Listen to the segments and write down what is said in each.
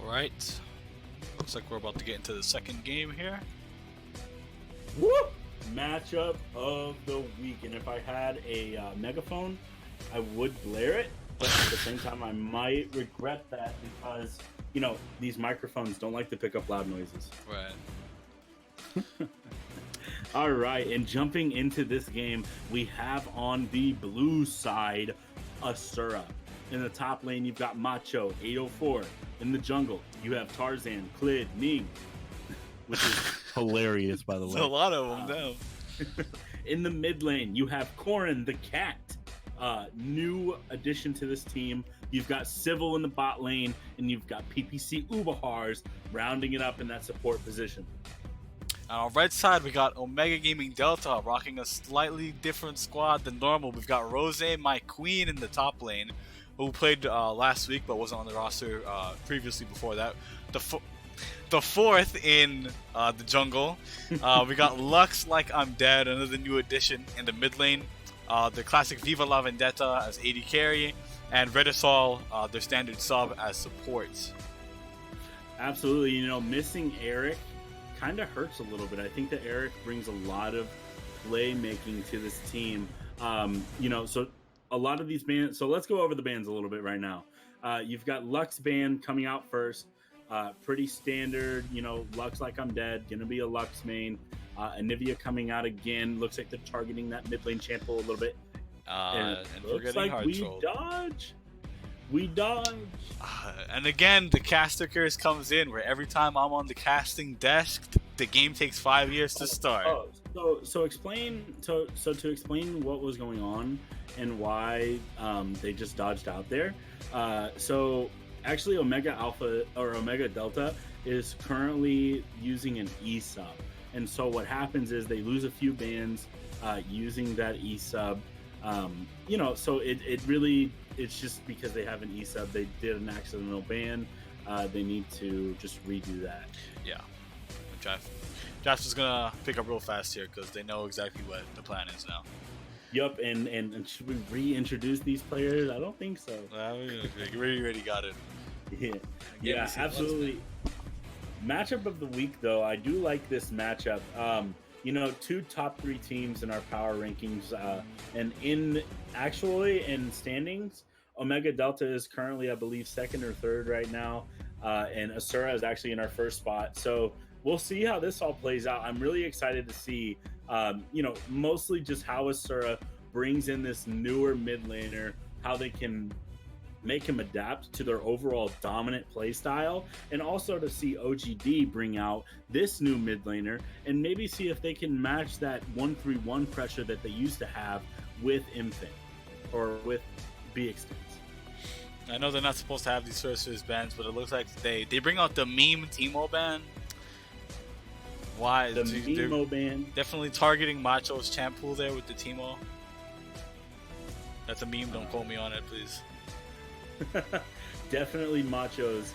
Alright. Looks like we're about to get into the second game here. Woo! Matchup of the week. And if I had a megaphone, I would blare it. But at the same time, I might regret that because, these microphones don't like to pick up loud noises. Right. All right. And jumping into this game, we have on the blue side, Asura. In the top lane, you've got Macho, 804. In the jungle, you have Tarzan, Clid, Ning, which is hilarious, by the way. There's a lot of them now. In the mid lane, you have Corrin the cat, new addition to this team. You've got Civil in the bot lane, and you've got PPC Ubahars rounding it up in that support position. On our right side, we got Omega Gaming Delta rocking a slightly different squad than normal. We've got Rose, my queen, in the top lane, who played last week but wasn't on the roster previously before that. The fourth in the jungle, we got Lux Like I'm Dead, another new addition in the mid lane. The classic Viva La Vendetta as AD carry, and Redisol, their standard sub, as supports. Absolutely. Missing Eric kind of hurts a little bit. I think that Eric brings a lot of playmaking to this team. So a lot of these bands. So let's go over the bands a little bit right now. You've got Lux band coming out first. Pretty standard, Lux Like I'm Dead, gonna be a Lux main. Anivia coming out again. Looks like they're targeting that mid lane champ a little bit. And looks like we dodge. And again, the caster curse comes in, where every time I'm on the casting desk, the game takes 5 years to start. So explain to explain what was going on and why they just dodged out there. So actually, Omega Alpha or Omega Delta is currently using an E sub, and so what happens is they lose a few bans using that E sub. So it's just because they have an E sub, they did an accidental ban. They need to just redo that. Yeah. Josh is gonna pick up real fast here because they know exactly what the plan is now. Yup, and should we reintroduce these players? I don't think so. We already got it. Yeah, absolutely. Matchup of the week, though, I do like this matchup. Two top 3 teams in our power rankings, and in standings, Omega Delta is currently, I believe, second or third right now, and Asura is actually in our first spot. So we'll see how this all plays out. I'm really excited to see, mostly just how Asura brings in this newer mid laner, how they can make him adapt to their overall dominant play style, and also to see OGD bring out this new mid laner and maybe see if they can match that 1-3-1 pressure that they used to have with Infant or with BXTs. I know they're not supposed to have these first bans, but it looks like they bring out the meme Teemo ban. Why? The Teemo ban? Definitely targeting Macho's champ pool there with the Teemo. That's a meme, don't quote me on it, please. Definitely Macho's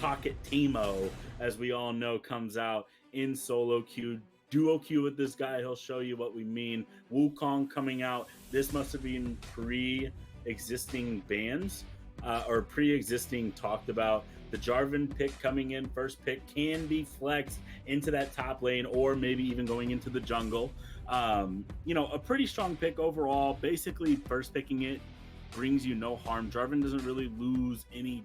pocket Teemo, as we all know, comes out in solo queue, duo queue with this guy. He'll show you what we mean. Wukong coming out. This must have been pre-existing bans or pre-existing talked about. The Jarvan pick coming in, first pick, can be flexed into that top lane or maybe even going into the jungle. A pretty strong pick overall. Basically, first picking it brings you no harm. Jarvan doesn't really lose any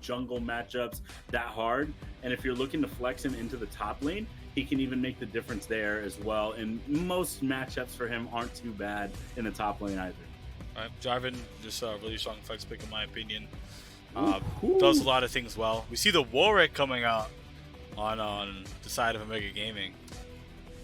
jungle matchups that hard, and if you're looking to flex him into the top lane, he can even make the difference there as well, and most matchups for him aren't too bad in the top lane either. All right, Jarvan, just a really strong flex pick in my opinion. Does a lot of things well. We see the Warwick coming out on the side of Omega Gaming.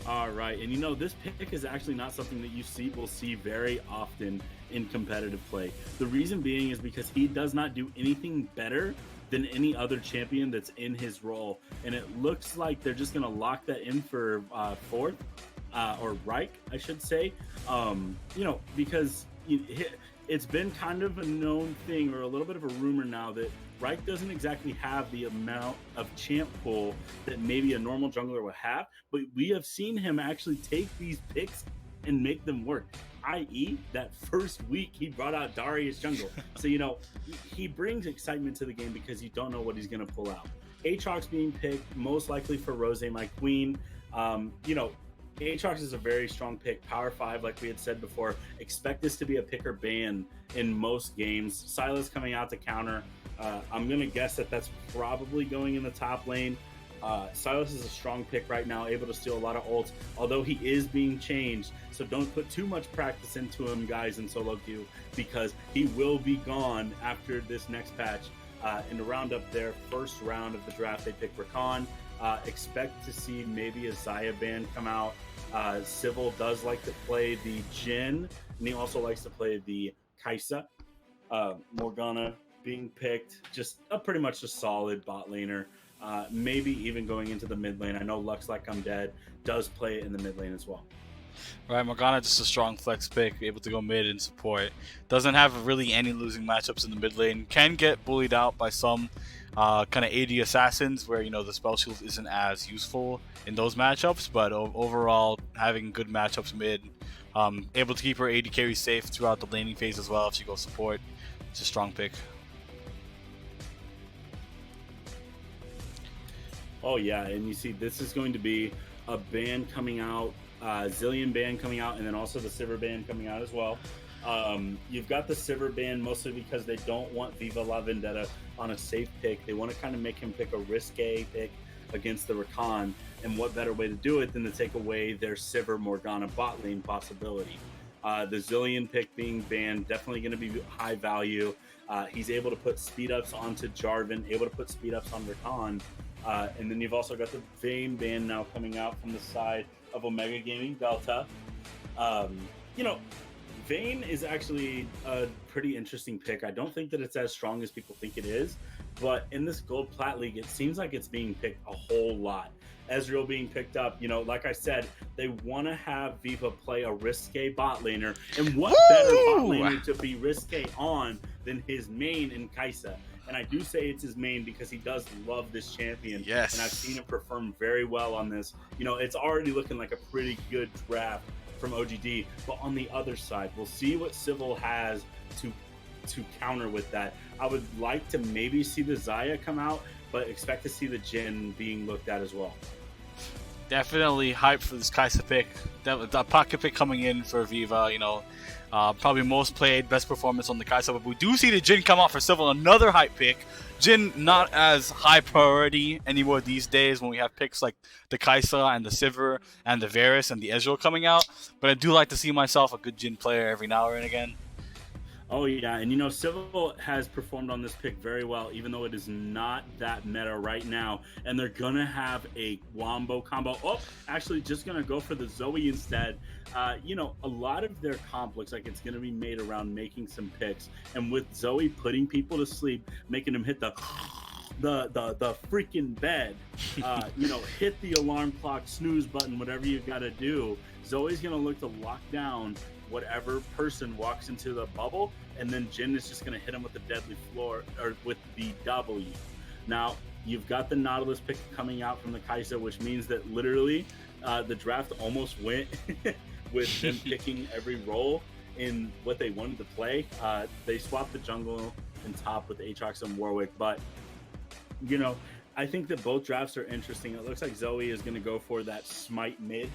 All right, and this pick is actually not something that will see very often in competitive play. The reason being is because he does not do anything better than any other champion that's in his role, and it looks like they're just going to lock that in for fourth or Reich, I should say. Because it's been kind of a known thing, or a little bit of a rumor now, that Reich doesn't exactly have the amount of champ pool that maybe a normal jungler would have, but we have seen him actually take these picks and make them work. I.e., that first week he brought out Darius Jungle. So, he brings excitement to the game because you don't know what he's going to pull out. Aatrox being picked, most likely for Rose, my queen. Aatrox is a very strong pick, power 5, like we had said before. Expect this to be a pick or ban in most games. Sylas coming out to counter. I'm going to guess that that's probably going in the top lane. Sylas is a strong pick right now, able to steal a lot of ults, although he is being changed. So don't put too much practice into him, guys, in solo queue, because he will be gone after this next patch. In the roundup there, first round of the draft, they pick Rakan. Expect to see maybe a Xayah ban come out. Civil does like to play the Jhin, and he also likes to play the Kai'Sa. Morgana being picked, just pretty much a solid bot laner. Maybe even going into the mid lane. I know Lux Like I'm Dead does play in the mid lane as well. Right, Morgana just a strong flex pick, able to go mid and support. Doesn't have really any losing matchups in the mid lane. Can get bullied out by some kind of AD assassins where, the spell shield isn't as useful in those matchups, but overall having good matchups mid, able to keep her AD carry safe throughout the laning phase as well if she goes support. It's a strong pick. Oh yeah, and you see this is going to be a ban coming out, Zillion ban coming out, and then also the Sivir ban coming out as well. You've got the Sivir ban mostly because they don't want Viva La Vendetta on a safe pick. They want to kind of make him pick a risque pick against the Rakan, and what better way to do it than to take away their Sivir Morgana bot lane possibility. The Zillion pick being banned, definitely going to be high value. He's able to put speed ups onto Jarvan, able to put speed ups on Rakan. And then you've also got the Vayne ban now coming out from the side of Omega Gaming Delta. Vayne is actually a pretty interesting pick. I don't think that it's as strong as people think it is, but in this Gold Plat League, it seems like it's being picked a whole lot. Ezreal being picked up, like I said, they want to have Viva play a risque bot laner, and what better bot laner to be risque on than his main in Kai'Sa? And I do say it's his main because he does love this champion. Yes. And I've seen him perform very well on this. It's already looking like a pretty good draft from OGD. But on the other side, we'll see what Civil has to counter with that. I would like to maybe see the Xayah come out, but expect to see the Jhin being looked at as well. Definitely hyped for this Kai'Sa pick. The pocket pick coming in for Viva, probably most played, best performance on the Kai'Sa. But we do see the Jhin come out for Civil, another hype pick. Jhin not as high priority anymore these days when we have picks like the Kai'Sa and the Sivir and the Varus and the Ezreal coming out. But I do like to see myself a good Jhin player every now and again. Oh yeah, and Civil has performed on this pick very well, even though it is not that meta right now. And they're gonna have a wombo combo. Oh, actually, just gonna go for the Zoe instead. A lot of their comp looks like it's gonna be made around making some picks, and with Zoe putting people to sleep, making them hit the freaking bed, hit the alarm clock, snooze button, whatever you gotta do. Zoe's gonna look to lock down whatever person walks into the bubble, and then Jhin is just going to hit him with the deadly floor, or with the W. Now, you've got the Nautilus pick coming out from the Kai'Sa, which means that literally the draft almost went with them picking every role in what they wanted to play. They swapped the jungle and top with Aatrox and Warwick, but, I think that both drafts are interesting. It looks like Zoe is going to go for that smite mid.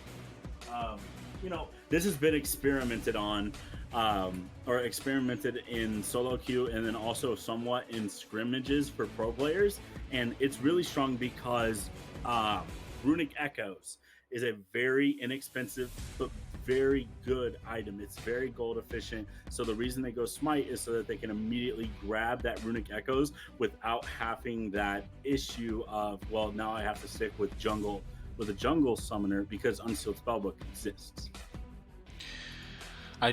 This has been experimented on, or experimented in solo queue, and then also somewhat in scrimmages for pro players. And it's really strong because Runic Echoes is a very inexpensive but very good item. It's very gold efficient. So the reason they go smite is so that they can immediately grab that Runic Echoes without having that issue of, well, now I have to stick with a jungle summoner because Unsealed Spellbook exists. I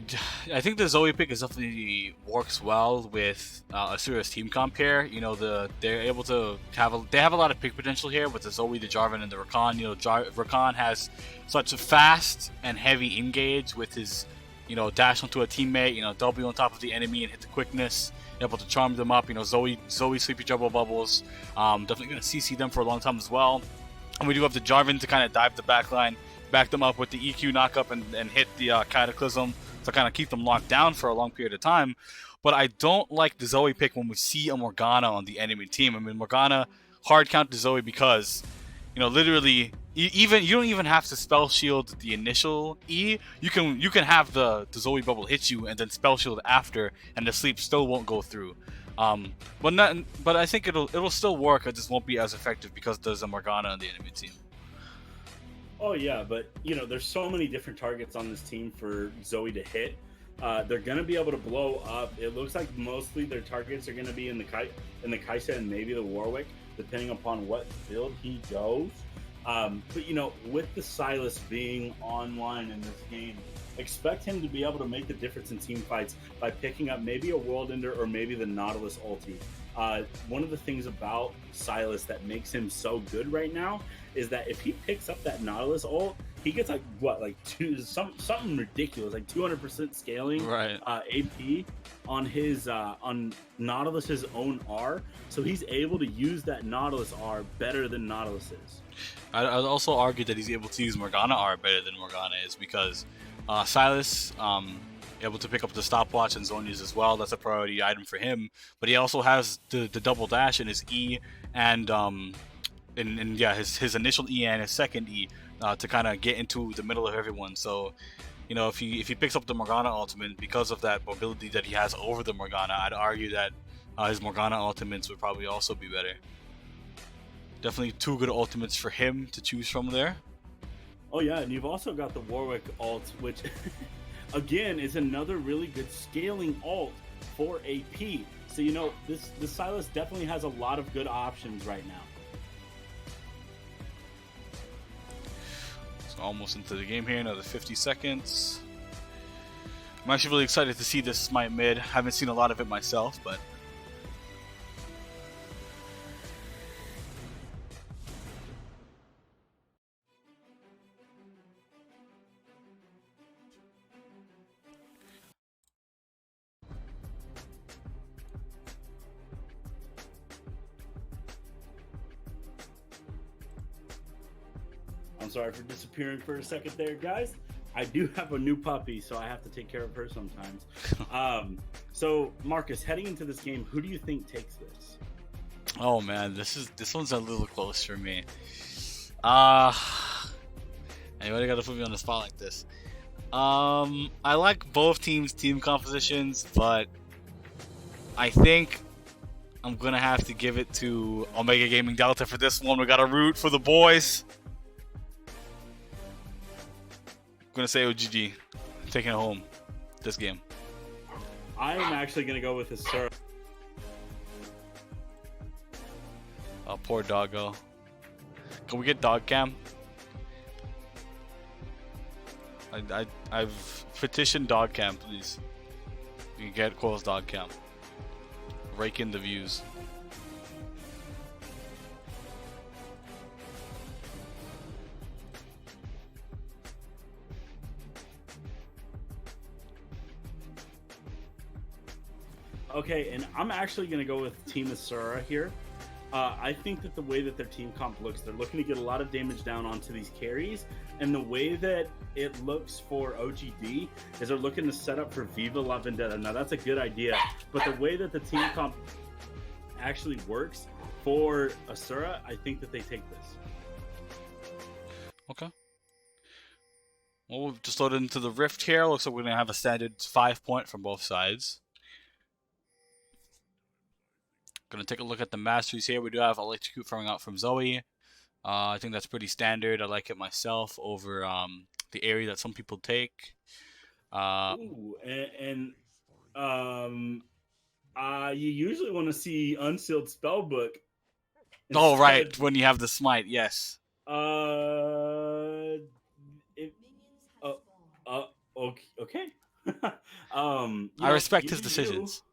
think the Zoe pick definitely works well with Asura's team comp here. They're able to have a lot of pick potential here with the Zoe, the Jarvan, and the Rakan. Rakan has such a fast and heavy engage with his, dash onto a teammate, W on top of the enemy and hit the quickness, able to charm them up. Zoe Sleepy Trouble Bubbles. Definitely going to CC them for a long time as well. And we do have the Jarvan to kind of dive the backline, back them up with the EQ knockup and hit the Cataclysm to kind of keep them locked down for a long period of time. But I don't like the Zoe pick when we see a Morgana on the enemy team. I mean, Morgana hard count to Zoe because, literally, even you don't even have to spell shield the initial E. You can have the Zoe bubble hit you and then spell shield after, and the sleep still won't go through. But I think it'll still work. It just won't be as effective because there's a Morgana on the enemy team. Oh yeah, but there's so many different targets on this team for Zoe to hit. They're gonna be able to blow up. It looks like mostly their targets are gonna be in the Kaisa and maybe the Warwick, depending upon what build he goes. But with the Sylas being online in this game, expect him to be able to make the difference in team fights by picking up maybe a World Ender or maybe the Nautilus ulti. One of the things about Sylas that makes him so good right now is that if he picks up that Nautilus ult, he gets something ridiculous, like 200% scaling, right. AP on his on Nautilus's own R, so he's able to use that Nautilus R better than Nautilus is. I'd also argue that he's able to use Morgana R better than Morgana is because Sylas able to pick up the stopwatch and Zhonya's as well. That's a priority item for him. But he also has the double dash in his E and his initial E and his second E to kind of get into the middle of everyone. So, if he picks up the Morgana ultimate because of that mobility that he has over the Morgana, I'd argue that his Morgana ultimates would probably also be better. Definitely two good ultimates for him to choose from there. Oh yeah, and you've also got the Warwick ult, which again is another really good scaling ult for AP. So this Sylas definitely has a lot of good options right now. So almost into the game here, another 50 seconds. I'm actually really excited to see this Smite mid. Haven't seen a lot of it myself, but I'm sorry for disappearing for a second there, guys. I do have a new puppy, so I have to take care of her sometimes. So, Marcus, heading into this game, who do you think takes this? Oh man, this one's a little close for me. Anybody got to put me on the spot like this? I like both teams' team compositions, but I think I'm gonna have to give it to Omega Gaming Delta for this one. We gotta root for the boys. I'm gonna say OGG, taking it home this game. I am actually gonna go with Asura. Oh, poor doggo. Can we get dog cam? I've petitioned dog cam, please. You can get Cole's dog cam. Rake in the views. Okay, and I'm actually going to go with Team Asura here. I think that the way that their team comp looks, they're looking to get a lot of damage down onto these carries, and the way that it looks for OGD is they're looking to set up for Viva La Vendetta. Now, that's a good idea, but the way that the team comp actually works for Asura, I think that they take this. Okay. Well, we've just loaded into the Rift here. Looks like we're going to have a standard 5-point from both sides. Gonna take a look at the masteries here. We do have Electrocute throwing out from Zoe. I think that's pretty standard. I like it myself over the area that some people take. Ooh, you usually want to see Unsealed Spellbook. Oh, right, when you have the Smite, yes. Okay. I respect his decisions.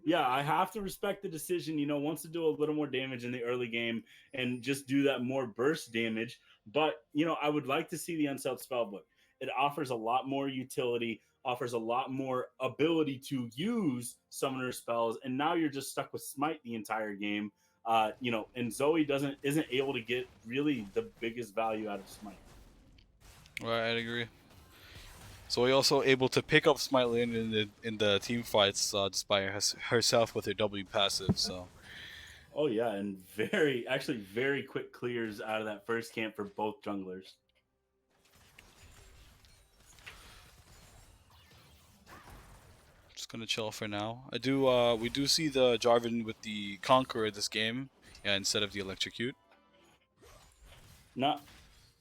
Yeah, I have to respect the decision. Wants to do a little more damage in the early game and just do that more burst damage. But, I would like to see the Unsealed Spellbook. It offers a lot more utility, offers a lot more ability to use summoner spells, and now you're just stuck with Smite the entire game. And Zoe isn't able to get really the biggest value out of Smite. Right, I agree. So we also able to pick up Smite Lane in the team fights just by herself with her W passive. So Oh yeah, and actually very quick clears out of that first camp for both junglers. just gonna chill for now. We do see the Jarvan with the Conqueror this game, yeah, instead of the Electrocute. Now,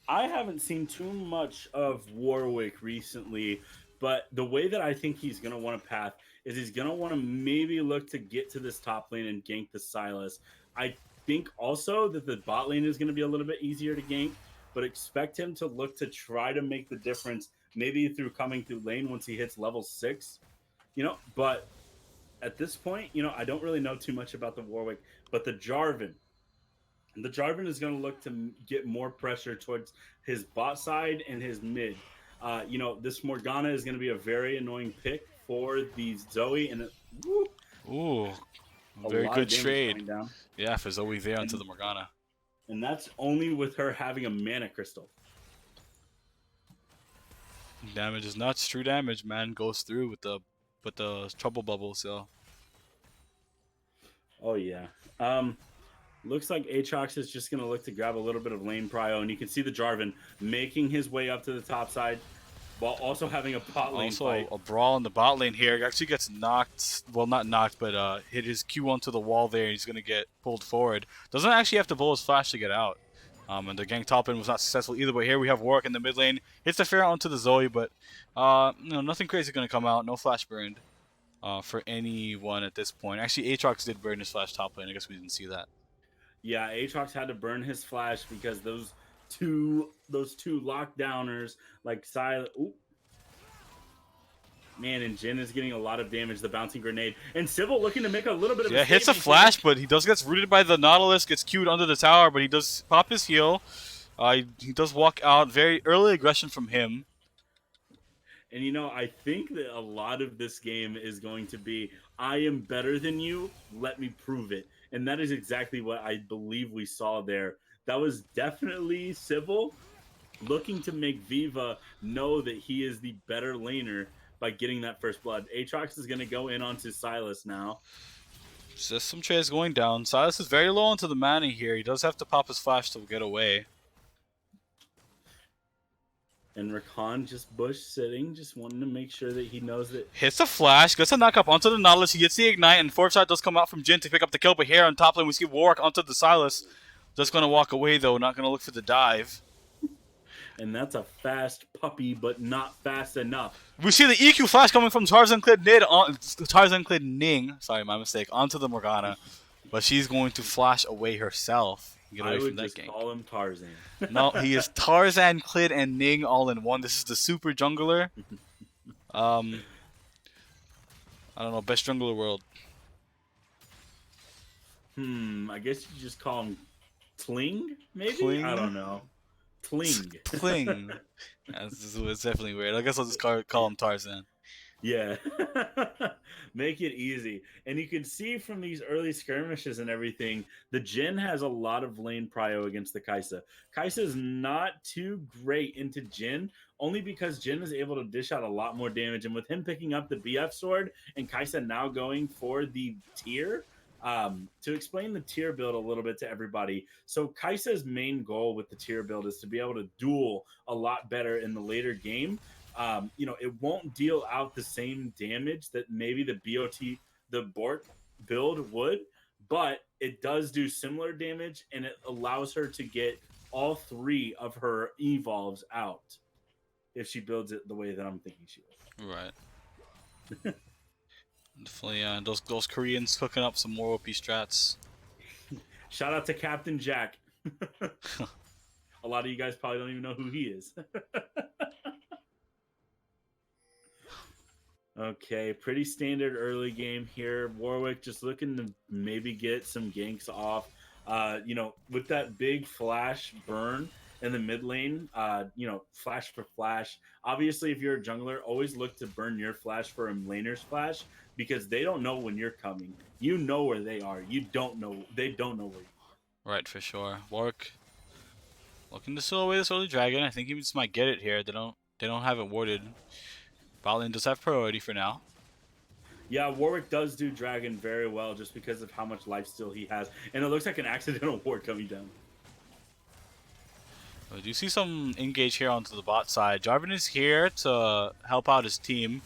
I haven't seen too much of Warwick recently, but the way that I think he's going to want to path is he's going to want to maybe look to get to this top lane and gank the Silas. I think also that the bot lane is going to be a little bit easier to gank, but expect him to look to try to make the difference maybe through coming through lane once he hits level 6, but at this point, I don't really know too much about the Warwick, but the Jarvan is going to look to get more pressure towards his bot side and his mid. This Morgana is going to be a very annoying pick for the Zoe, and Ooh, a very lot of good damage trade. going down. Yeah, for Zoe there onto And, the Morgana. and that's only with her having a mana crystal. Damage is nuts. True damage, man, goes through with the trouble bubble. So Oh yeah. Looks like Aatrox is just going to look to grab a little bit of lane prio, and you can see the Jarvan making his way up to the top side while also having a bot lane also fight. a brawl in the bot lane here. He actually gets knocked. Well, not knocked, but hit his Q onto the wall there. He's gonna get pulled forward. Doesn't actually have to blow his flash to get out. And the gank top lane was not successful either. But here we have Warwick in the mid lane. Hits the fair onto the Zoe, but nothing crazy gonna come out. No flash burned for anyone at this point. Actually, Aatrox did burn his flash top lane. I guess we didn't see that. Yeah, Aatrox had to burn his flash because those two lockdowners like Silent. Man, and Jin is getting a lot of damage. The bouncing grenade, and Sybil looking to make a little bit of Yeah, a hits a statement flash, here. but he does gets rooted by the Nautilus. Gets queued under the tower, but he does pop his heal. He does walk out. Very early aggression from him. And I think that a lot of this game is going to be I am better than you, let me prove it. And that is exactly what I believe we saw there. That was definitely Sybil looking to make Viva know that he is the better laner by getting that first blood. Aatrox is going to go in onto Silas now. Just some trades going down. Silas is very low into the mana here. He does have to pop his flash to get away. And Rakan just bush sitting, just wanting to make sure that he knows that. Hits a flash, gets a knock up onto the Nautilus. He gets the ignite, and fourth shot does come out from Jin to pick up the kill. But here on top lane, we see Warwick onto the Silas. Just going to walk away, though. Not going to look for the dive. And that's a fast puppy, but not fast enough. We see the EQ flash coming from Tarzan Clid Ning. Sorry, my mistake. Onto the Morgana. But she's going to flash away herself. Get away I would from that just gank. call him Tarzan. No, he is Tarzan, Clid, and Ning all in one. This is the super jungler. I don't know, best jungler world. I guess you just call him Tling, maybe? Kling? I don't know. Tling. Kling. Yeah, it's definitely weird. I guess I'll just call him Tarzan. Yeah. Make it easy. And you can see from these early skirmishes and everything, the Jin has a lot of lane prio against the Kai'Sa. Kai'Sa is not too great into Jin, only because Jin is able to dish out a lot more damage. And with him picking up the BF sword and Kai'Sa now going for the tier, to explain the tier build a little bit to everybody. So Kai'Sa's main goal with the tier build is to be able to duel a lot better in the later game. It won't deal out the same damage that maybe the Bork build would, but it does do similar damage, and it allows her to get all 3 of her evolves out if she builds it the way that I'm thinking she will. Right. Definitely, those Koreans cooking up some more OP strats. Shout out to Captain Jack. A lot of you guys probably don't even know who he is. Okay, pretty standard early game here. Warwick just looking to maybe get some ganks off. With that big flash burn in the mid lane, flash for flash. Obviously, if you're a jungler, always look to burn your flash for a laner's flash because they don't know when you're coming. You know where they are. They don't know where you are. Right, for sure. Warwick Looking to steal away this early dragon. I think he just might get it here. They don't have it warded. Bot lane does have priority for now. Yeah, Warwick does do dragon very well just because of how much lifesteal he has, and it looks like an accidental ward coming down. Do you see some engage here onto the bot side? Jarvan is here to help out his team.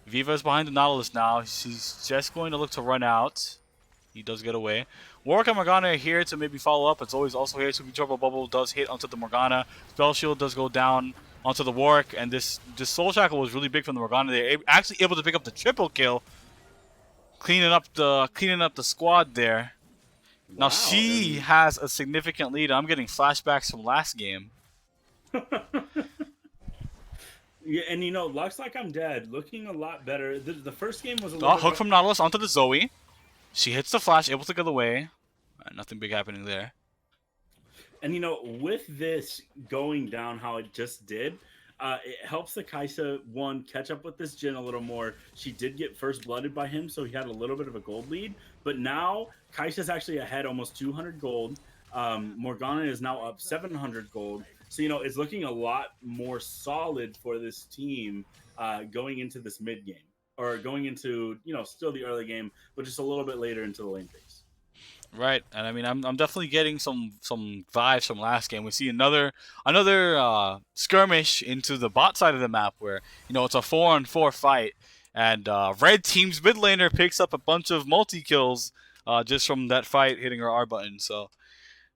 Viva is behind the Nautilus now. He's just going to look to run out. He does get away. Warwick and Morgana are here to maybe follow up. It's always also here. Super Turbo Bubble does hit onto the Morgana. Spell Shield does go down onto the Warwick. And this Soul Shackle was really big from the Morgana. They're actually able to pick up the triple kill. Cleaning up the squad there. Now Wow, she has a significant lead. I'm getting flashbacks from last game. Yeah, and Lux Like I'm Dead looking a lot better. The first game was a little Oh, hook from Nautilus onto the Zoe. She hits the flash, able to get away. Nothing big happening there. And with this going down how it just did, it helps the Kaisa one catch up with this Jin a little more. She did get first blooded by him, so he had a little bit of a gold lead. But now Kaisa's actually ahead, almost 200 gold. Morgana is now up 700 gold. So it's looking a lot more solid for this team going into this mid game, or going into still the early game, but just a little bit later into the lane phase. Right, and I mean, I'm definitely getting some vibes from last game. We see another skirmish into the bot side of the map where it's a 4-on-4 fight, and red team's mid laner picks up a bunch of multi kills just from that fight hitting her R button. So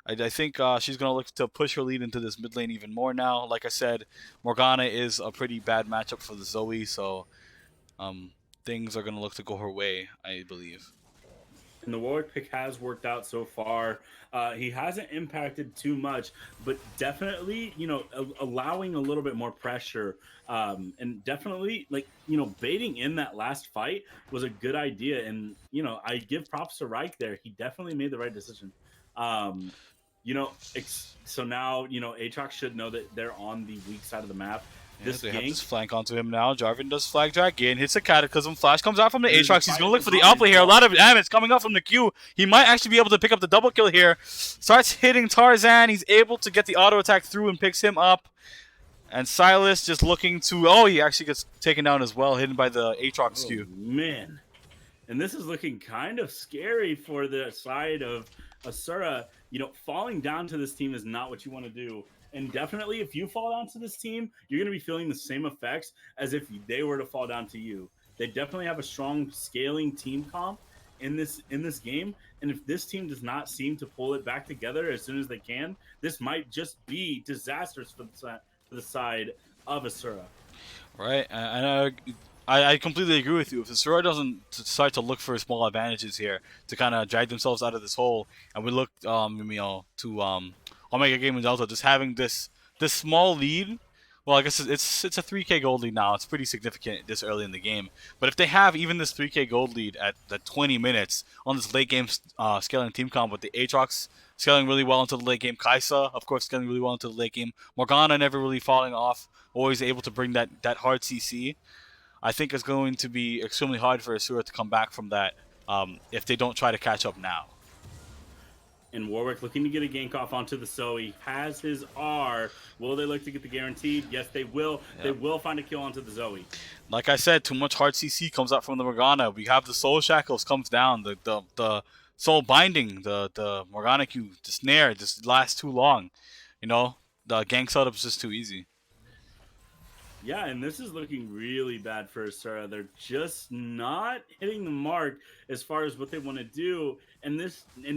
I think she's gonna look to push her lead into this mid lane even more now. Like I said, Morgana is a pretty bad matchup for the Zoe, so things are gonna look to go her way, I believe. And the Warwick pick has worked out so far. He hasn't impacted too much, but definitely, allowing a little bit more pressure. And definitely, baiting in that last fight was a good idea. And, I give props to Reich there. He definitely made the right decision. So now, Aatrox should know that they're on the weak side of the map. They have this flank onto him now. Jarvan does flag drag in, hits a Cataclysm. Flash comes out from the Aatrox. He's going to look for the outplay here. A lot of damage coming up from the Q. He might actually be able to pick up the double kill here. Starts hitting Tarzan. He's able to get the auto attack through and picks him up. And Silas just looking to... Oh, he actually gets taken down as well, hidden by the Aatrox Q. Man. And this is looking kind of scary for the side of Asura. Falling down to this team is not what you want to do. And definitely, if you fall down to this team, you're going to be feeling the same effects as if they were to fall down to you. They definitely have a strong scaling team comp in this game. And if this team does not seem to pull it back together as soon as they can, this might just be disastrous for the side of Asura. Right, and I completely agree with you. If Asura doesn't start to look for small advantages here to kind of drag themselves out of this hole, and we look, to Omega Gaming Delta just having this small lead. Well, I guess it's a 3K gold lead now. It's pretty significant this early in the game. But if they have even this 3K gold lead at the 20 minutes on this late game scaling team comp with the Aatrox scaling really well into the late game, Kaisa, of course, scaling really well into the late game, Morgana never really falling off, always able to bring that hard CC. I think it's going to be extremely hard for Asura to come back from that if they don't try to catch up now. And Warwick looking to get a gank off onto the Zoe. Has his R. Will they look to get the guaranteed? Yes, they will. Yep. They will find a kill onto the Zoe. Like I said, too much hard CC comes out from the Morgana. We have the Soul Shackles comes down. The Soul Binding, the Morgana Q, the Snare just lasts too long. The gank setup is just too easy. Yeah, and this is looking really bad for Asura. They're just not hitting the mark as far as what they want to do. And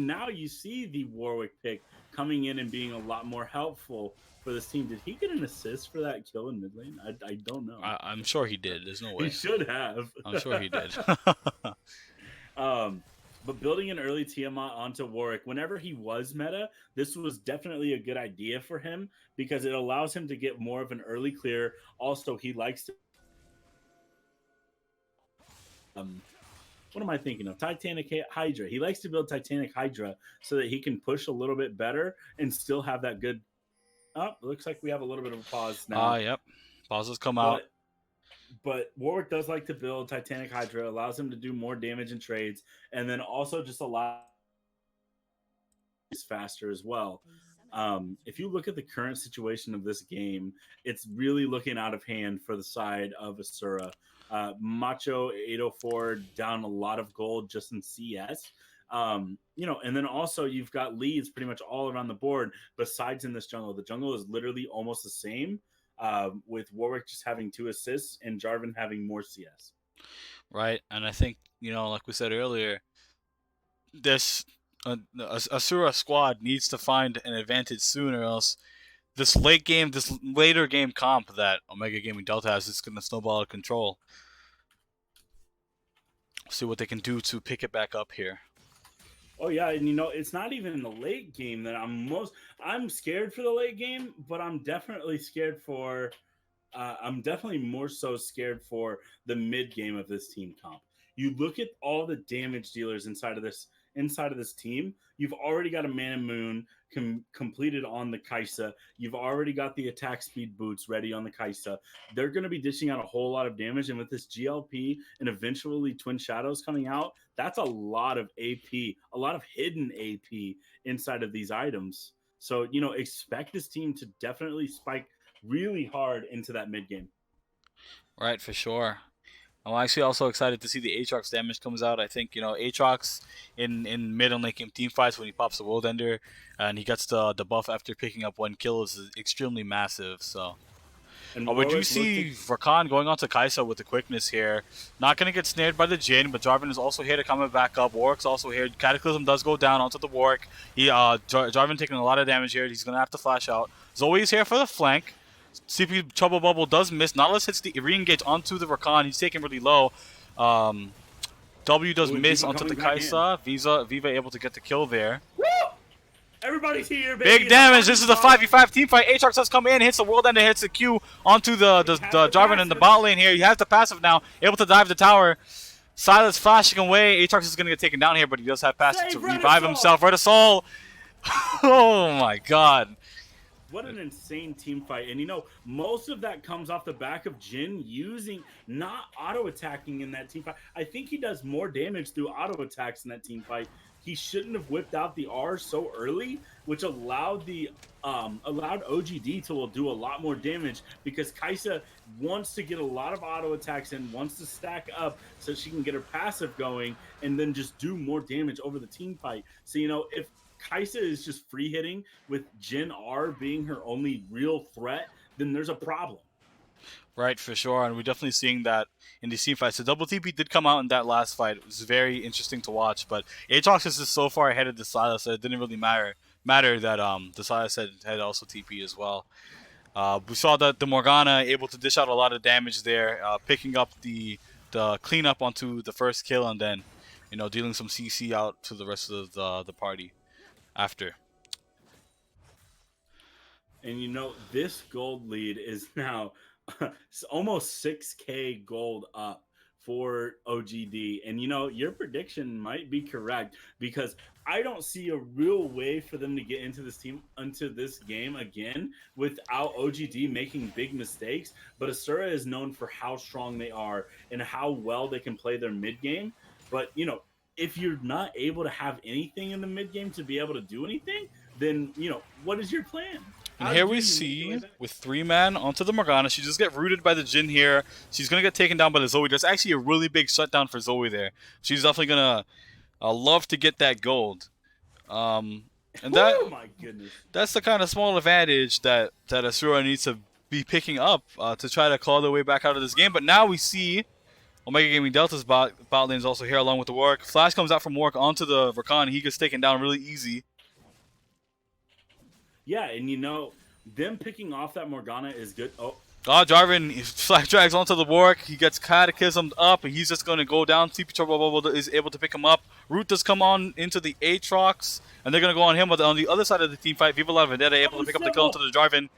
now you see the Warwick pick coming in and being a lot more helpful for this team. Did he get an assist for that kill in mid lane? I don't know. I'm sure he did. There's no way. He should have. I'm sure he did. But building an early Tiamat onto Warwick, whenever he was meta, this was definitely a good idea for him because it allows him to get more of an early clear. Also, he likes to... what am I thinking of? Titanic Hydra. He likes to build Titanic Hydra so that he can push a little bit better and still have that good... Oh, looks like we have a little bit of a pause now. Yep. Pauses come out. But Warwick does like to build Titanic Hydra, allows him to do more damage in trades, and then also just allows faster as well. If you look at the current situation of this game, it's really looking out of hand for the side of Asura. Macho 804 down a lot of gold just in CS. And then also you've got leads pretty much all around the board. Besides in this jungle, the jungle is literally almost the same. With Warwick just having 2 assists and Jarvan having more CS. Right, and I think like we said earlier, this Asura squad needs to find an advantage soon, or else this later game comp that Omega Gaming Delta has is going to snowball out of control. See what they can do to pick it back up here. Oh yeah, and it's not even in the late game that I'm scared for the late game, but I'm definitely scared for I'm definitely more so scared for the mid game of this team comp. You look at all the damage dealers inside of this team. You've already got a Man and Moon completed on the Kaisa. You've already got the attack speed boots ready on the Kaisa. They're going to be dishing out a whole lot of damage, and with this GLP and eventually Twin Shadows coming out, that's a lot of AP, a lot of hidden AP inside of these items. So expect this team to definitely spike really hard into that mid game. Right, for sure. I'm actually also excited to see the Aatrox damage comes out. I think Aatrox in mid and late game team fights when he pops the World Ender and he gets the buff after picking up 1 kill is extremely massive. So. We do see Rakan going on to Kaisa with the quickness here. Not going to get snared by the Jhin, but Jarvan is also here to come back up. Warwick's also here. Cataclysm does go down onto the Warwick. Jarvan taking a lot of damage here. He's going to have to flash out. Zoe's here for the flank. CP Trouble Bubble does miss. Nautilus hits the re-engage onto the Rakan. He's taken really low. W does miss onto the Kaisa. Viva able to get the kill there. Woo! Everybody's here, baby. Big damage. This is the 5v5 team fight. Aatrox does come in, hits the World Ender, hits the Q onto the Jarvan in the bot lane here. He has the passive now, able to dive the tower. Silas flashing away. Aatrox is going to get taken down here, but he does have passive to revive himself. Red Assault. Oh my god. What an insane team fight. And most of that comes off the back of Jhin not auto-attacking in that team fight. I think he does more damage through auto-attacks in that team fight. He shouldn't have whipped out the R so early, which allowed OGD to do a lot more damage because Kaisa wants to get a lot of auto attacks and wants to stack up so she can get her passive going and then just do more damage over the team fight. So if Kaisa is just free hitting with Jhin R being her only real threat, then there's a problem. Right, for sure, and we're definitely seeing that in these team fights. The double TP did come out in that last fight. It was very interesting to watch, but Aatrox is just so far ahead of the Silas that it didn't really matter that the Silas had also TP as well. We saw that the Morgana able to dish out a lot of damage there, picking up the cleanup onto the first kill, and then dealing some CC out to the rest of the party after. And this gold lead is now almost 6K gold up for OGD. And your prediction might be correct because I don't see a real way for them to get into this game again without OGD making big mistakes. But Asura is known for how strong they are and how well they can play their mid game. But if you're not able to have anything in the mid game to be able to do anything, then what is your plan? And here we see, with 3-man onto the Morgana, she just get rooted by the Jhin here. She's going to get taken down by the Zoe. There's actually a really big shutdown for Zoe there. She's definitely going to love to get that gold. And oh my goodness. That's the kind of small advantage that Asura needs to be picking up to try to claw their way back out of this game. But now we see Omega Gaming Delta's bot lane is also here along with the Warwick. Flash comes out from Warwick onto the Rakan. He gets taken down really easy. Yeah, and them picking off that Morgana is good. Oh, Jarvan flash drags onto the Warwick. He gets Cataclysmed up, and he's just going to go down. TP Trouble Bubble is able to pick him up. Root does come on into the Aatrox, and they're going to go on him. But on the other side of the team fight, Viva La Vendetta able to pick up the kill onto the Jarvan.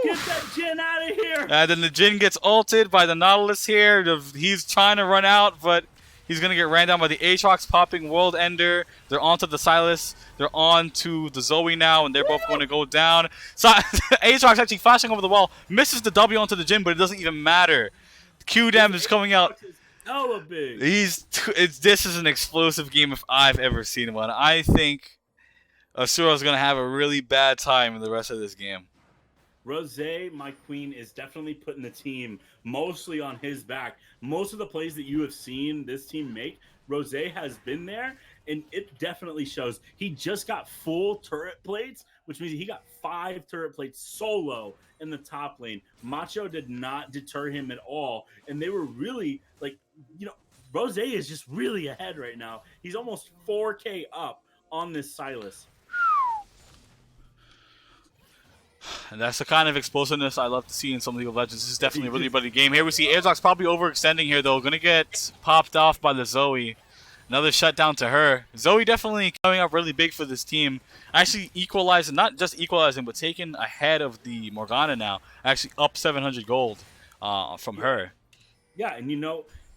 Get that Jhin out of here! And then the Jhin gets ulted by the Nautilus here. He's trying to run out, but he's going to get ran down by the Aatrox popping World Ender. They're onto the Silas. They're on to the Zoe now, and they're both going to go down. So Aatrox actually flashing over the wall. Misses the W onto the Jhin, but it doesn't even matter. Q damage is coming out. Hella big. This is an explosive game if I've ever seen one. I think Asura's gonna have a really bad time in the rest of this game. Rose, my queen, is definitely putting the team mostly on his back. Most of the plays that you have seen this team make, Rose has been there, and it definitely shows. He just got full turret plates, which means he got 5 turret plates solo in the top lane. Macho did not deter him at all, and they were really like, Rose is just really ahead right now. He's almost 4K up on this Silas. And that's the kind of explosiveness I love to see in some League of Legends. This is definitely a really buddy game. Here we see Airdrock's probably overextending here, though. Going to get popped off by the Zoe. Another shutdown to her. Zoe definitely coming up really big for this team. Actually equalizing, not just equalizing, but taking ahead of the Morgana now. Actually up 700 gold from her. Yeah, and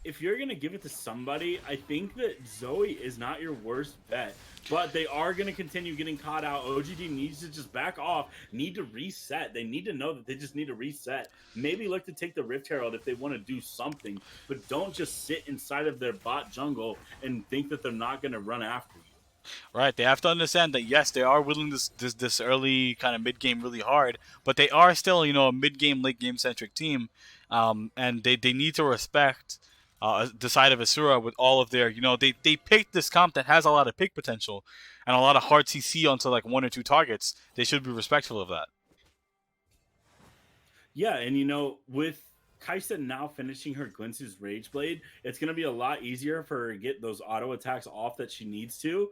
if you're gonna give it to somebody, I think that Zoe is not your worst bet. But they are gonna continue getting caught out. OGD needs to just back off, need to reset. They need to know that they just need to reset. Maybe look to take the Rift Herald if they want to do something, but don't just sit inside of their bot jungle and think that they're not gonna run after you. Right, they have to understand that yes, they are willing this early kind of mid game really hard, but they are still a mid game late game centric team, and they need to respect the side of Asura with all of their they picked this comp that has a lot of pick potential and a lot of hard CC onto like 1 or 2 targets. They should be respectful of that. Yeah, and with Kaisa now finishing her Glince's Rage Blade, it's going to be a lot easier for her to get those auto attacks off that she needs to.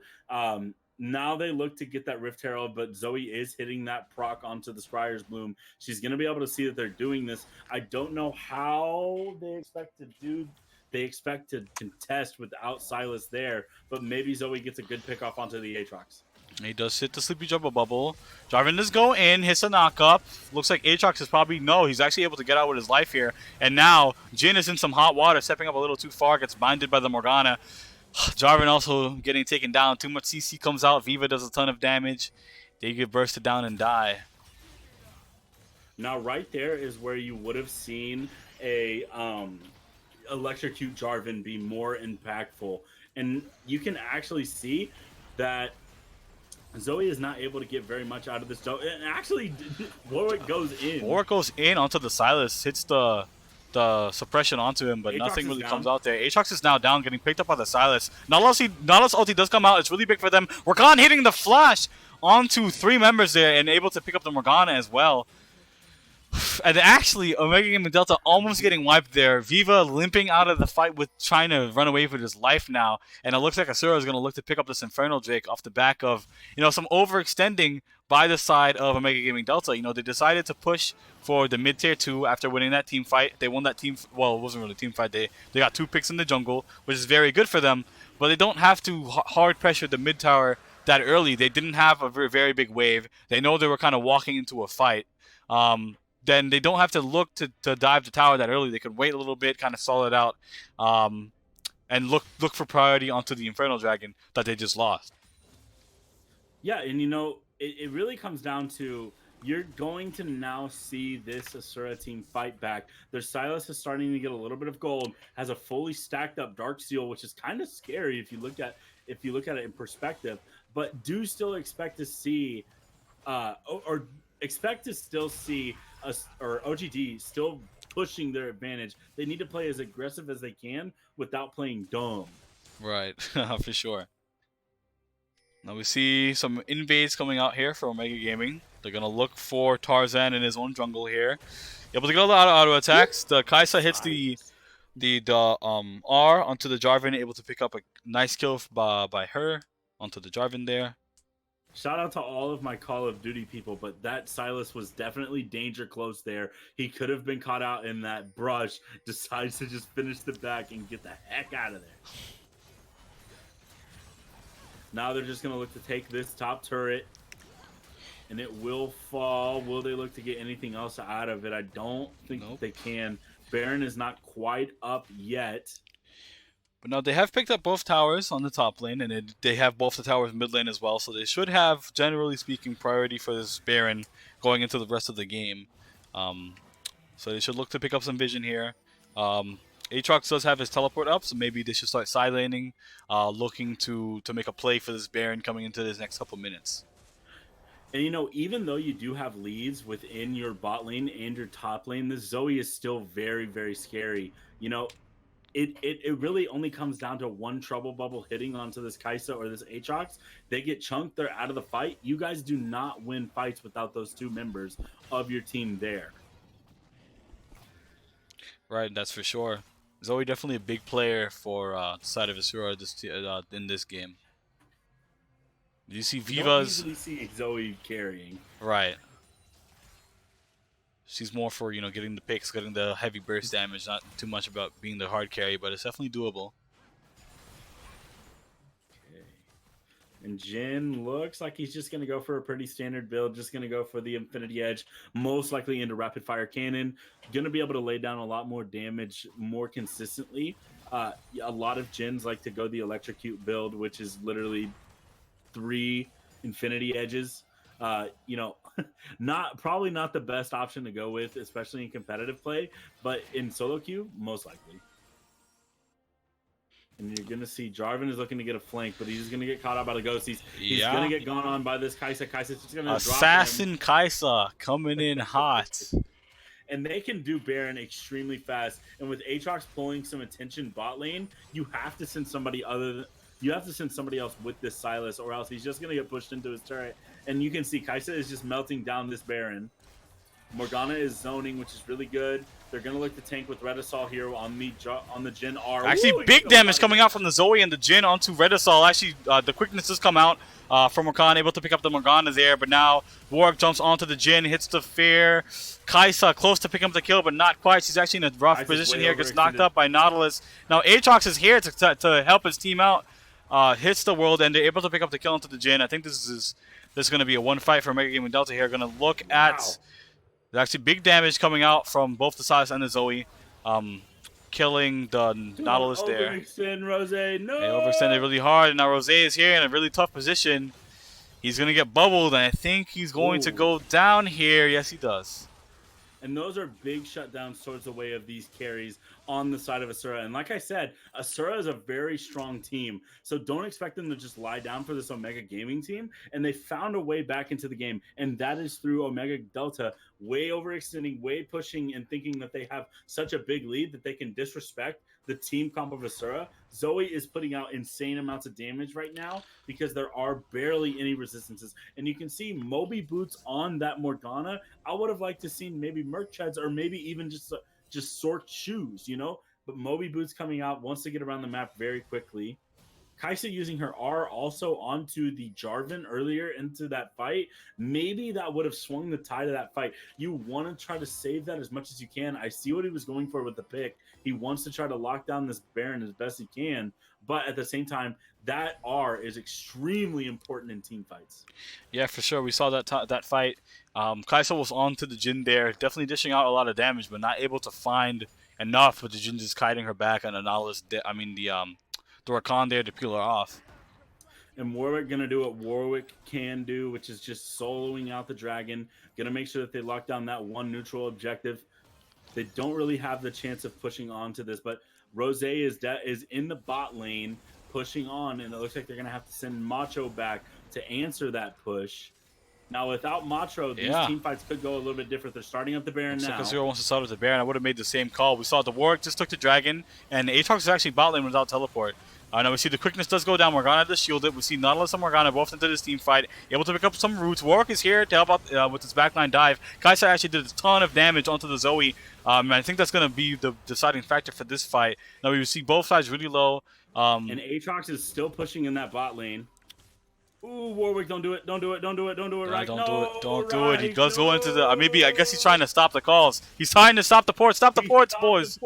Now they look to get that Rift Herald, but Zoe is hitting that proc onto the Scryer's Bloom. She's going to be able to see that they're doing this. I don't know how they expect to do. They expect to contest without Silas there, but maybe Zoe gets a good pick off onto the Aatrox. He does hit the Sleepy Jumbo Bubble. Jarvan does go in, hits a knockup. Looks like Aatrox is probably, no, he's actually able to get out with his life here. And now, Jin is in some hot water, stepping up a little too far, gets binded by the Morgana. Jarvan also getting taken down. Too much CC comes out. Viva does a ton of damage. They get bursted down and die. Now, right there is where you would have seen a electrocute Jarvan be more impactful. And you can actually see that Zoe is not able to get very much out of this. And actually, Warwick goes in. Warwick goes in onto the Silas, hits the suppression onto him, but Aatrox nothing really down. comes out there. Aatrox is now down, getting picked up by the Silas. Nautilus ulti does come out. It's really big for them. Rakan hitting the flash onto 3 members there and able to pick up the Morgana as well. And actually, Omega Gaming Delta almost getting wiped there. Viva limping out of the fight with trying to run away with his life now. And it looks like Asura is going to look to pick up this Infernal Drake off the back of, some overextending by the side of Omega Gaming Delta. They decided to push for the mid-tier 2 after winning that team fight. They won that team, well, it wasn't really a team fight. They got 2 picks in the jungle, which is very good for them. But they don't have to hard pressure the mid tower that early. They didn't have a very, very big wave. They know they were kind of walking into a fight. Then they don't have to look to dive the tower that early. They could wait a little bit, kind of stall it out, and look for priority onto the Infernal Dragon that they just lost. Yeah, and it really comes down to you're going to now see this Asura team fight back. Their Silas is starting to get a little bit of gold, has a fully stacked up Darksteel, which is kind of scary if you look at it in perspective. But do still expect to see, or expect to still see us or OGD still pushing their advantage. They need to play as aggressive as they can without playing dumb. Right, for sure. Now we see some invades coming out here for Omega Gaming. They're gonna look for Tarzan in his own jungle here. Able to get a lot of auto attacks. The Kaisa hits the R onto the Jarvan, able to pick up a nice kill by her onto the Jarvan there. Shout out to all of my Call of Duty people, but that Silas was definitely danger close there. He could have been caught out in that brush, decides to just finish the back and get the heck out of there. Now they're just going to look to take this top turret, and it will fall. Will they look to get anything else out of it? I don't think they can. Baron is not quite up yet. But now they have picked up both towers on the top lane, and they have both the towers mid lane as well, so they should have, generally speaking, priority for this Baron going into the rest of the game. So they should look to pick up some vision here. Aatrox does have his teleport up, so maybe they should start side laning, looking to make a play for this Baron coming into this next couple minutes. And, you know, even though you do have leads within your bot lane and your top lane, the Zoe is still very, very scary. You know, it really only comes down to one trouble bubble hitting onto this Kaisa or this Aatrox. They get chunked, they're out of the fight. You guys do not win fights without those two members of your team there. Right, that's for sure. Zoe definitely a big player for the side of Asura in this game. Do you see You don't Viva's? usually see Zoe carrying. Right. She's more for, getting the picks, getting the heavy burst damage, not too much about being the hard carry, but it's definitely doable. Okay. And Jin looks like he's just going to go for a pretty standard build, just going to go for the Infinity Edge, most likely into Rapid Fire Cannon. Going to be able to lay down a lot more damage more consistently. A lot of Jins like to go the Electrocute build, which is literally 3 Infinity Edges. You know, probably not the best option to go with, especially in competitive play, but in solo queue, most likely. And you're gonna see Jarvan is looking to get a flank, but he's gonna get caught out by the ghost. He's gonna get gone on by this Kaisa. Kaisa's just gonna Assassin drop him. Kaisa coming in hot. And they can do Baron extremely fast. And with Aatrox pulling some attention bot lane, you have to send somebody else with this Sylas, or else he's just gonna get pushed into his turret. And you can see Kaisa is just melting down this Baron. Morgana is zoning, which is really good. They're gonna look to tank with Redisol here on the Jin R. Actually, big damage coming out from the Zoe and the Jin onto Redisol. Actually, the quickness does come out from Morgana, able to pick up the Morgana there. But now Warwick jumps onto the Jin, hits the Fair. Kaisa close to picking up the kill, but not quite. She's actually in a rough position here. Gets knocked up by Nautilus. Now Aatrox is here to help his team out. Hits the World, and they're able to pick up the kill onto the Jin. I think this is going to be a one fight for Mega Gaming Delta here. Going to look at. There's actually big damage coming out from both the Sylas and the Zoe, killing the Nautilus there. Overextend, Rose. No! They overextended really hard, and now Rose is here in a really tough position. He's going to get bubbled, and I think he's going to go down here. Yes, he does. And those are big shutdowns towards the way of these carries on the side of Asura. And like I said, Asura is a very strong team. So don't expect them to just lie down for this Omega Gaming team. And they found a way back into the game. And that is through Omega Delta way overextending, way pushing, and thinking that they have such a big lead that they can disrespect the team comp of Asura. Zoe is putting out insane amounts of damage right now because there are barely any resistances. And you can see Moby Boots on that Morgana. I would have liked to see maybe Merc Cheds or maybe even just Sort Shoes, you know? But Moby Boots coming out, wants to get around the map very quickly. Kaisa using her R also onto the Jarvan earlier into that fight. Maybe that would have swung the tide of that fight. You want to try to save that as much as you can. I see what he was going for with the pick. He wants to try to lock down this Baron as best he can. But at the same time, that R is extremely important in team fights. Yeah, for sure. We saw that fight. Kaisa was onto the Jin there, definitely dishing out a lot of damage, but not able to find enough with the Jin just kiting her back and Analysis. The Rakan there to peel her off. And Warwick going to do what Warwick can do, which is just soloing out the dragon. Going to make sure that they lock down that one neutral objective. They don't really have the chance of pushing on to this, but Rose is in the bot lane pushing on, and it looks like they're going to have to send Macho back to answer that push. Now, without Macho, these team fights could go a little bit different. They're starting up the Baron now. Asura wants to start with the Baron. I would have made the same call. We saw the Warwick just took the Dragon, and Aatrox is actually bot lane without teleport. Now we see the quickness does go down. Morgana does shield it. We see Nautilus and Morgana both into this team fight, able to pick up some roots. Warwick is here to help out with his backline dive. Kaisa actually did a ton of damage onto the Zoe. And I think that's going to be the deciding factor for this fight. Now we see both sides really low. And Aatrox is still pushing in that bot lane. Ooh, Warwick, don't do it. Don't do it. Don't do it. Don't do it right. Don't do it. Don't do it. He does go into the... maybe, I guess he's trying to stop the calls. He's trying to stop the ports. Stop the ports, boys.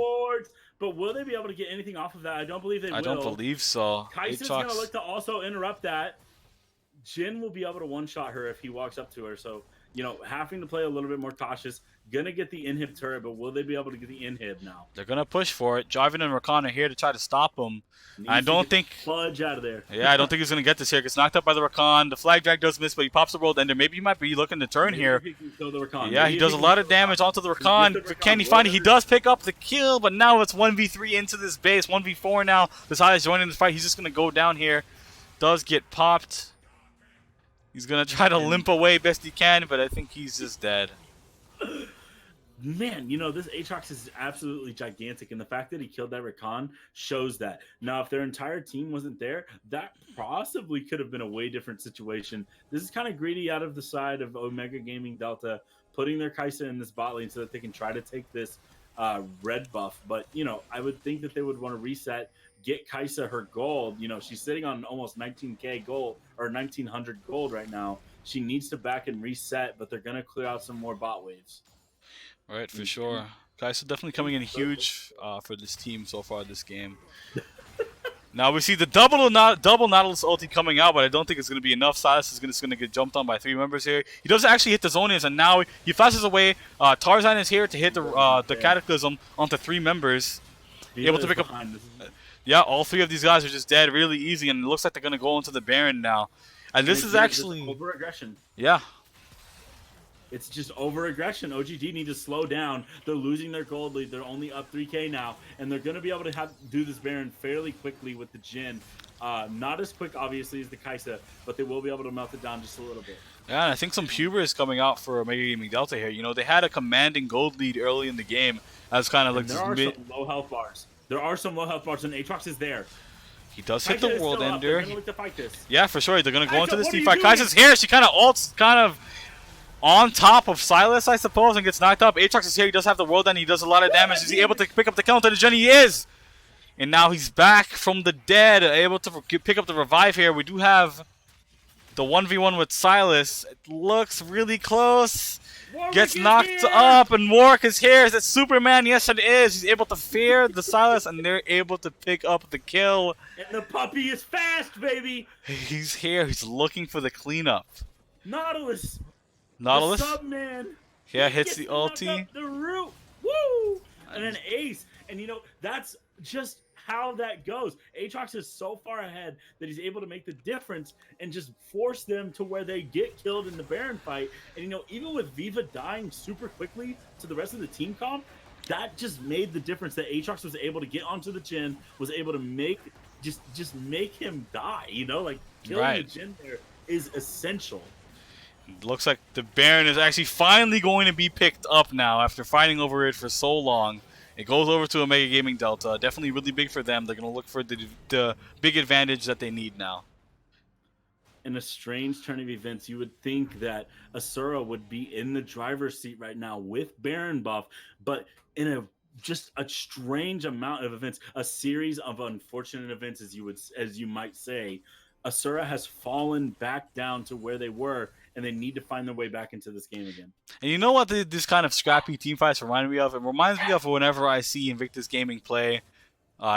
But will they be able to get anything off of that? I don't believe they will. I don't believe so. Kaisa's going to look to also interrupt that. Jin will be able to one-shot her if he walks up to her. So, you know, having to play a little bit more cautious. Going to get the inhib turret, but will they be able to get the inhib now? They're going to push for it. Jarvan and Rakan are here to try to stop him. I don't think... Fudge out of there. Yeah, I don't think he's going to get this here. Gets knocked up by the Rakan. The flag drag does miss, but he pops the World Ender. Maybe he might be looking to turn here. He can kill the Rakan. Yeah, he does a lot of damage onto the Rakan. Can he find it? He does pick up the kill, but now it's 1v3 into this base. 1v4 now. Besides joining this fight, he's just going to go down here. Does get popped. He's gonna try to limp away best he can, but I think he's just dead. Man, you know, this Aatrox is absolutely gigantic, and the fact that he killed that Rakan shows that. Now, if their entire team wasn't there, that possibly could have been a way different situation. This is kind of greedy out of the side of Omega Gaming Delta, putting their Kai'Sa in this bot lane so that they can try to take this red buff. But, you know, I would think that they would want to reset, get Kai'Sa her gold. You know, she's sitting on almost 19k gold, or 1900 gold right now. She needs to back and reset, but they're going to clear out some more bot waves. Right, for sure. Kai'Sa definitely coming in huge for this team so far this game. Now we see the double Nautilus ulti coming out, but I don't think it's going to be enough. Silas is just going to get jumped on by 3 members here. He doesn't actually hit the Zonians, and now he flashes away. Tarzan is here to hit the Cataclysm onto 3 members. Able to pick up. Yeah, all 3 of these guys are just dead really easy, and it looks like they're going to go into the Baron now. And this is actually over aggression. Yeah. It's just over aggression. OGG need to slow down. They're losing their gold lead. They're only up 3k now, and they're going to be able to do this Baron fairly quickly with the Jhin. Not as quick, obviously, as the Kai'Sa, but they will be able to melt it down just a little bit. Yeah, and I think some hubris coming out for Omega Gaming Delta here. You know, they had a commanding gold lead early in the game as kind of like there are some low health bars. There are some low health bars, and Aatrox is there. He does hit the World Ender. They're look to fight this. Yeah, for sure. They're going to go into this team fight. Kai'Sa's here. She kind of ults kind of on top of Silas, I suppose, and gets knocked up. Aatrox is here. He does have the World End. He does a lot of damage. Is he able to pick up the kill into the Jhin? He is! And now he's back from the dead, able to pick up the revive here. We do have the 1v1 with Silas. It looks really close. Warwick gets knocked up, and Warwick is here. Is it Superman? Yes, it is. He's able to fear the Silas, and they're able to pick up the kill. And the puppy is fast, baby! He's here. He's looking for the cleanup. Nautilus! The Subman. Yeah, hits the ulti. The root. Woo! And an ace. And you know, that's just how that goes. Aatrox is so far ahead that he's able to make the difference and just force them to where they get killed in the Baron fight. And you know, even with Viva dying super quickly to the rest of the team comp, that just made the difference that Aatrox was able to get onto the Jhin, was able to make just make him die, you know, like killing the Jhin there is essential. Looks like the Baron is actually finally going to be picked up now after fighting over it for so long. It goes over to Omega Gaming Delta. Definitely really big for them. They're going to look for the big advantage that they need now. In a strange turn of events, you would think that Asura would be in the driver's seat right now with Baron buff, but in just a strange amount of events, a series of unfortunate events, as you might say, Asura has fallen back down to where they were, and they need to find their way back into this game again. And you know what this kind of scrappy team fights remind me of? It reminds me of whenever I see Invictus Gaming play,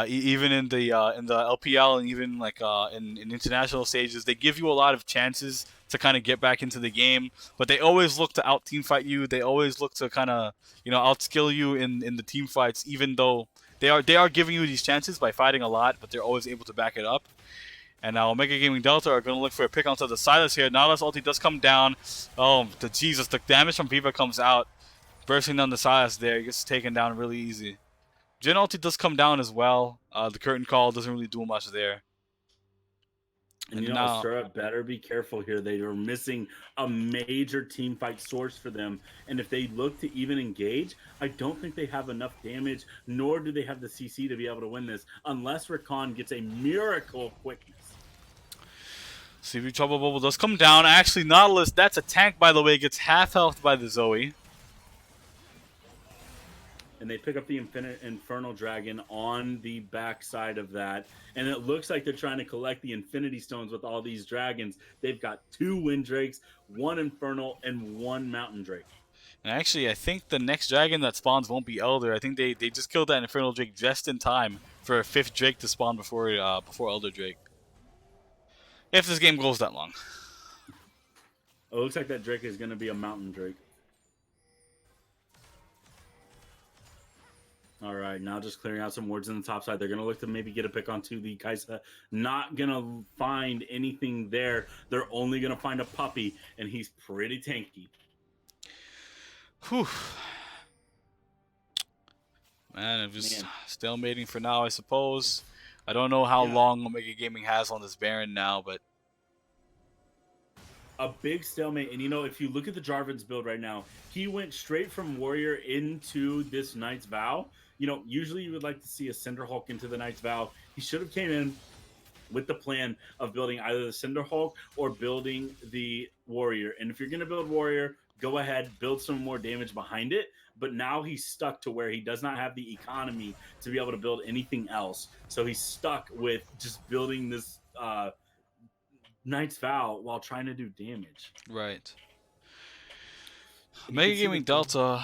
even in the LPL and even like in international stages. They give you a lot of chances to kind of get back into the game, but they always look to out team fight you. They always look to kind of outskill you in the team fights, even though they are giving you these chances by fighting a lot, but they're always able to back it up. And now Omega Gaming Delta are going to look for a pick onto the Silas here. Nautilus ulti does come down. Oh, the damage from Viva comes out. Bursting down the Silas there. He gets taken down really easy. Jhin ulti does come down as well. The curtain call doesn't really do much there. And you know, Asura better be careful here. They are missing a major team fight source for them. And if they look to even engage, I don't think they have enough damage, nor do they have the CC to be able to win this, unless Rakan gets a miracle of quickness. CV Trouble Bubble does come down. Actually, Nautilus, that's a tank, by the way, gets half health by the Zoe. And they pick up the Infernal Dragon on the backside of that. And it looks like they're trying to collect the Infinity Stones with all these dragons. They've got 2 Wind Drakes, 1 Infernal, and 1 Mountain Drake. And actually, I think the next dragon that spawns won't be Elder. I think they just killed that Infernal Drake just in time for a 5th Drake to spawn before Elder Drake. If this game goes that long. Oh, it looks like that Drake is going to be a Mountain Drake. All right, now just clearing out some wards on the top side. They're going to look to maybe get a pick onto the Kai'Sa. Not going to find anything there. They're only going to find a puppy, and he's pretty tanky. Whew. Man, I'm just stalemating for now, I suppose. I don't know how long Omega Gaming has on this Baron now, but a big stalemate. And if you look at the Jarvan's build right now, he went straight from Warrior into this Knight's Vow. Usually you would like to see a Cinder Hulk into the Knight's Vow. He should have came in with the plan of building either the Cinder Hulk or building the Warrior. And if you're going to build Warrior, go ahead, build some more damage behind it. But now he's stuck to where he does not have the economy to be able to build anything else. So he's stuck with just building this Knight's Vow while trying to do damage. Right. You can Mega see Gaming Delta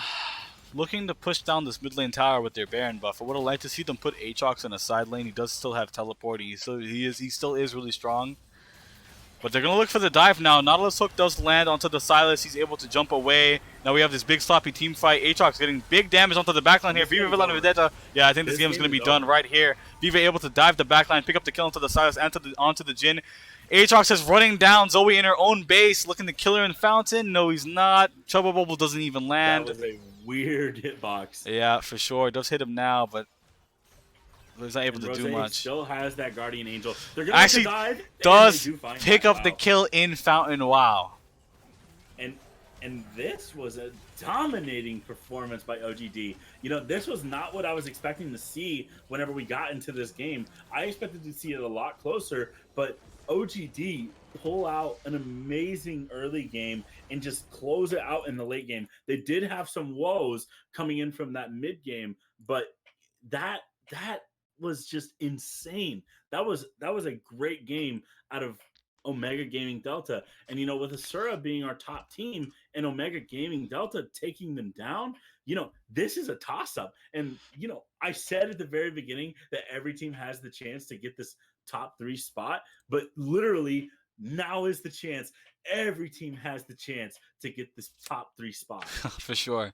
looking to push down this mid lane tower with their Baron buff. I would have liked to see them put Aatrox in a side lane. He does still have teleporting. He still is really strong. But they're gonna look for the dive now. Nautilus Hook does land onto the Silas. He's able to jump away. Now we have this big sloppy team fight. Aatrox getting big damage onto the backline here. Viva Villana Vedetta. Yeah, I think this game is gonna be done right here. Viva able to dive the backline, pick up the kill onto the Silas and onto the Jhin. Aatrox is running down Zoe in her own base, looking to kill her in Fountain. No, he's not. Trouble Bubble doesn't even land. That was a weird hitbox. Yeah, for sure. It does hit him now, but he's not able to do much. Still has that Guardian Angel. They're gonna actually dive, does pick up the kill in Fountain. Wow. And this was a dominating performance by OGD. This was not what I was expecting to see whenever we got into this game. I expected to see it a lot closer, but OGD pull out an amazing early game and just close it out in the late game. They did have some woes coming in from that mid game, but that was just insane. That was a great game out of Omega Gaming Delta. And with Asura being our top team and Omega Gaming Delta taking them down, this is a toss-up. And I said at the very beginning that every team has the chance to get this top 3 spot, but literally now is the chance. Every team has the chance to get this top 3 spot. For sure.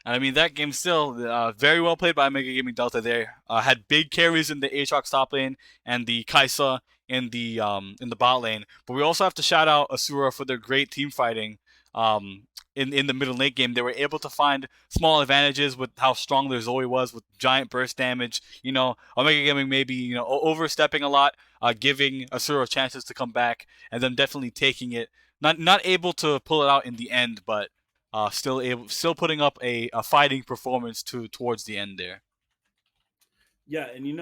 And I mean, that game still very well played by Mega Gaming Delta there. Had big carries in the Aatrox top lane and the Kaisa in the bot lane. But we also have to shout out Asura for their great team fighting in the middle late game. They were able to find small advantages with how strong their Zoe was with giant burst damage. Omega Gaming maybe overstepping a lot, giving Asura chances to come back, and them definitely taking it. Not able to pull it out in the end, but still putting up a fighting performance towards the end there. Yeah, and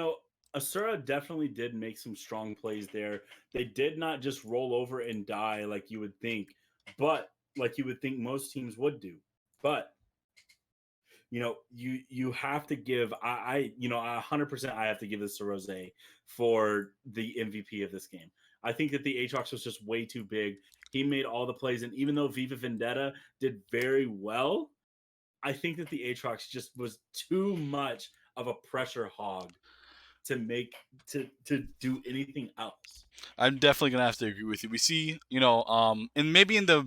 Asura definitely did make some strong plays there. They did not just roll over and die like you would think, but like you would think most teams would do. But you have to give I 100% I have to give this to Rose for the MVP of this game. I think that the Aatrox was just way too big. He made all the plays, and even though Viva Vendetta did very well, I think that the Aatrox just was too much of a pressure hog to make to do anything else. I'm definitely gonna have to agree with you. We see, and maybe in the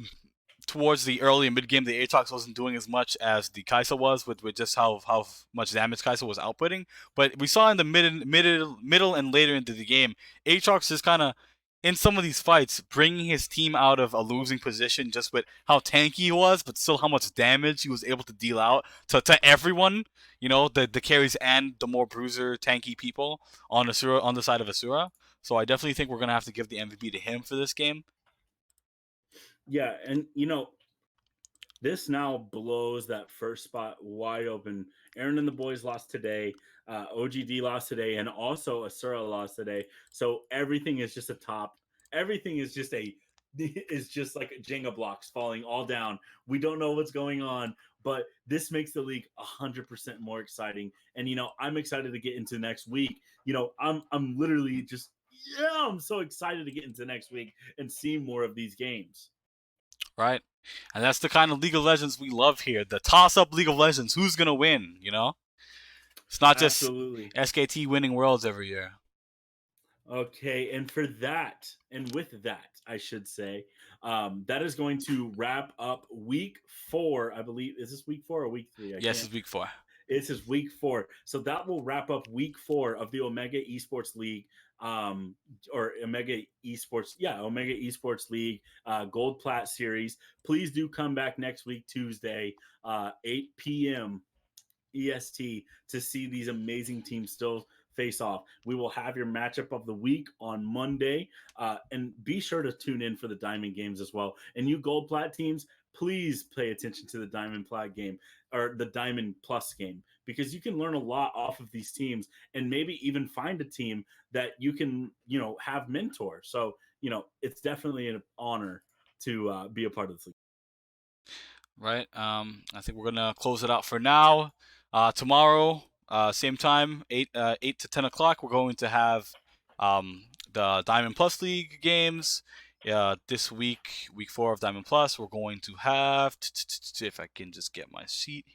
towards the early and mid game, the Aatrox wasn't doing as much as the Kaisa was with just how much damage Kaisa was outputting. But we saw in the middle and later into the game, Aatrox is kind of in some of these fights bringing his team out of a losing position just with how tanky he was, but still how much damage he was able to deal out to everyone. The carries and the more bruiser tanky people on Asura on the side of Asura. So I definitely think we're gonna have to give the MVP to him for this game. Yeah, and this now blows that first spot wide open. Aaron and the boys lost today. OGD lost today, and also Asura lost today. So everything is just a top. Everything is just like Jenga blocks falling all down. We don't know what's going on, but this makes the league 100% more exciting. And I'm excited to get into next week. I'm literally just I'm so excited to get into next week and see more of these games. Right? And that's the kind of League of Legends we love here. The toss-up League of Legends. Who's going to win, It's not just Absolutely. SKT winning worlds every year. Okay, and for that, and with that, I should say, that is going to wrap up week 4. I believe, is this week 4 or week 3? Yes, it's week 4. This is week 4. So that will wrap up week 4 of the Omega Esports League, or Omega Esports League Gold Plat Series. Please do come back next week, Tuesday, 8 p.m. EST, to see these amazing teams still face off. We will have your matchup of the week on Monday. And be sure to tune in for the Diamond games as well. And you Gold Plat teams, please pay attention to the Diamond Plat game or the Diamond Plus game, because you can learn a lot off of these teams and maybe even find a team that you can, have mentor. So, it's definitely an honor to be a part of this league. Right. I think we're gonna close it out for now. Tomorrow, same time, 8 to 10 o'clock. We're going to have the Diamond Plus League games. This week, week 4 of Diamond Plus, we're going to have. If I can just get my sheet